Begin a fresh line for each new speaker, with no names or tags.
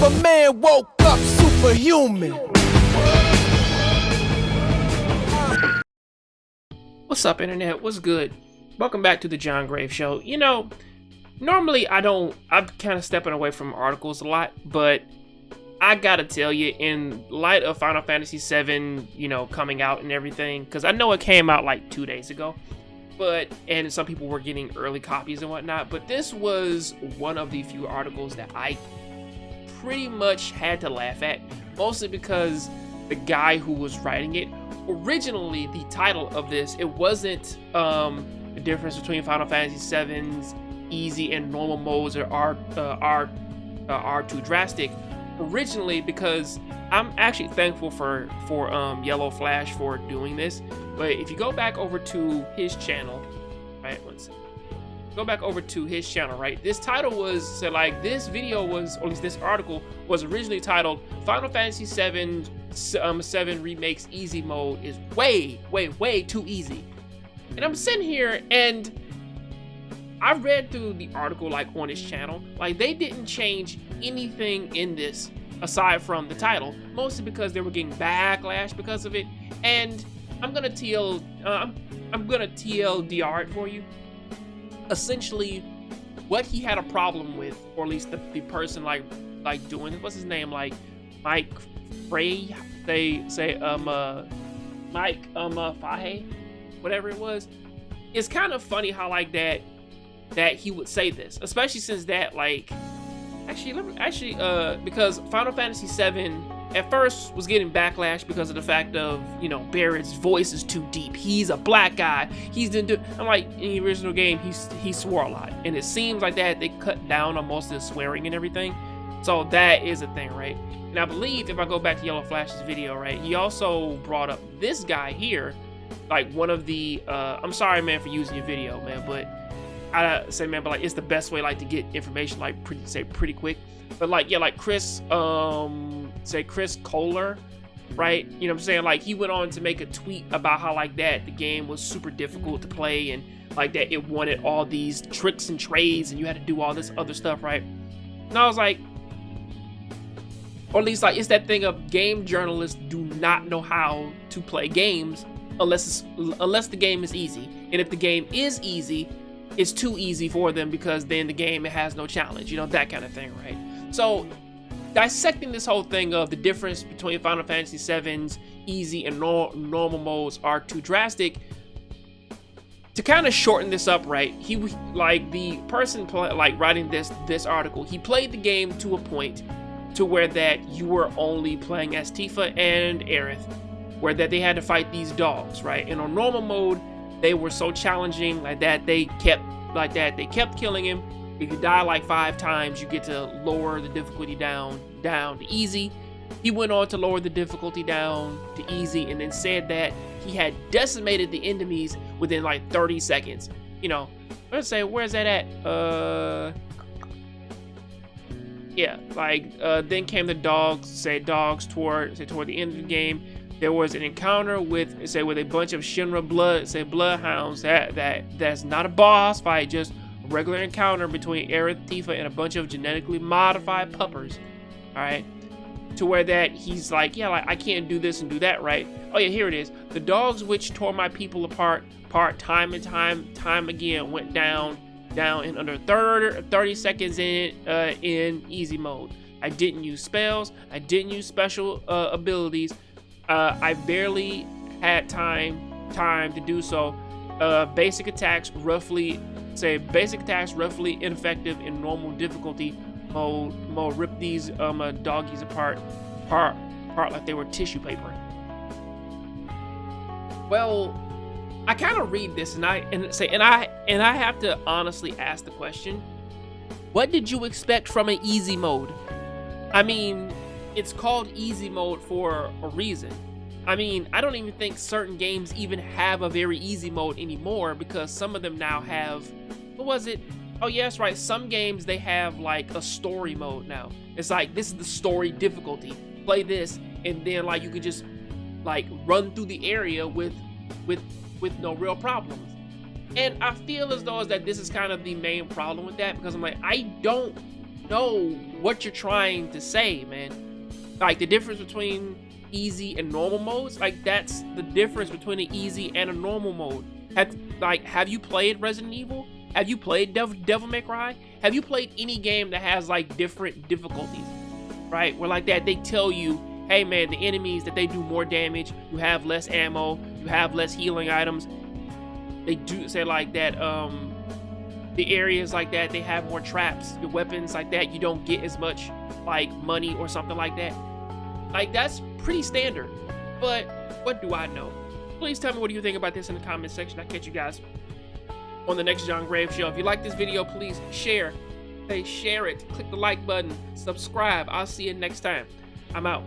Superman woke up superhuman.
What's up, internet? What's good? Welcome back to the Jongravesshow. You know, normally I'm kind of stepping away from articles a lot, but I gotta tell you, in light of Final Fantasy VII, you know, coming out and everything, because I know it came out like 2 days ago, and some people were getting early copies and whatnot, but this was one of the few articles that I pretty much had to laugh at, mostly because the guy who was writing it, originally the title of this, it wasn't the difference between Final Fantasy VII's easy and normal modes are too drastic. Originally, because I'm actually thankful for Yellow Flash for doing this, but if you go back over to his channel, right, one second. Go back over to his channel, right? This title was, so like, this video was, or at least this article was originally titled Final Fantasy VII 7 Remake's easy mode is way too easy. And I'm sitting here and I read through the article, like, on his channel, like, they didn't change anything in this aside from the title, mostly because they were getting backlash because of it. And I'm gonna TLDR it for you. Essentially, what he had a problem with, or at least the person like doing it, what's his name, like Mike Frey, Mike Fahe, whatever it was. It's kind of funny how like that he would say this, especially since that, like, because Final Fantasy VII at first was getting backlash because of the fact of, you know, Barrett's voice is too deep. He's a black guy. I'm like, in the original game, he swore a lot, and it seems like that they cut down on most of the swearing and everything. So that is a thing, right? And I believe if I go back to Yellow Flash's video, right, he also brought up this guy here, like one of the I'm sorry, man, for using your video, man, but I say, man, but like, it's the best way, like, to get information, like, pretty quick. But like, yeah, like Chris Kohler, right? You know what I'm saying? Like, he went on to make a tweet about how, like, that the game was super difficult to play, and like that it wanted all these tricks and trades, and you had to do all this other stuff, right? And I was like, or at least, like, it's that thing of game journalists do not know how to play games unless the game is easy. And if the game is easy, it's too easy for them, because then the game, it has no challenge, you know, that kind of thing, right? So dissecting this whole thing of the difference between Final Fantasy VII's easy and normal modes are too drastic, to kind of shorten this up, right, he, like, the person writing this article, he played the game to a point to where that you were only playing as Tifa and Aerith, where that they had to fight these dogs, right? And on normal mode, they were so challenging, like that they kept killing him. If you die like 5 times, you get to lower the difficulty down to easy. He went on to lower the difficulty down to easy, and then said that he had decimated the enemies within like 30 seconds. You know, let's say, where's that at? Yeah, like, then came the dogs, toward the end of the game. There was an encounter with a bunch of Shinra bloodhounds. That's not a boss fight, just a regular encounter between Aerith, Tifa, and a bunch of genetically modified puppers. All right, to where that he's like, yeah, like, I can't do this and do that, right? Oh yeah, here it is. The dogs which tore my people apart time and time again went down in under 30 seconds in easy mode. I didn't use spells. I didn't use special abilities. I barely had time to do so. Basic attacks roughly ineffective in normal difficulty mode. Rip these doggies apart like they were tissue paper. Well, I kind of read this and I have to honestly ask the question: what did you expect from an easy mode? I mean, it's called easy mode for a reason. I mean, I don't even think certain games even have a very easy mode anymore, because some of them now have, what was it? Oh yes, right. Some games, they have like a story mode now. It's like, this is the story difficulty. Play this, and then like you can just like run through the area with no real problems. And I feel as though that this is kind of the main problem with that, because I'm like, I don't know what you're trying to say, man. Like the difference between easy and normal modes, like that's the difference between an easy and a normal mode. Have you played Resident Evil? Have you played Devil May Cry? Have you played any game that has like different difficulties, right? Where like that they tell you, hey man, the enemies that they do more damage, you have less ammo, you have less healing items. They do say like that, the areas like that, they have more traps, your weapons like that, you don't get as much like money or something like that. Like that's pretty standard, but what do I know? Please tell me what do you think about this in the comment section. I'll catch you guys on the next Jongravesshow. If you like this video, please share. Hey, share it. Click the like button. Subscribe. I'll see you next time. I'm out.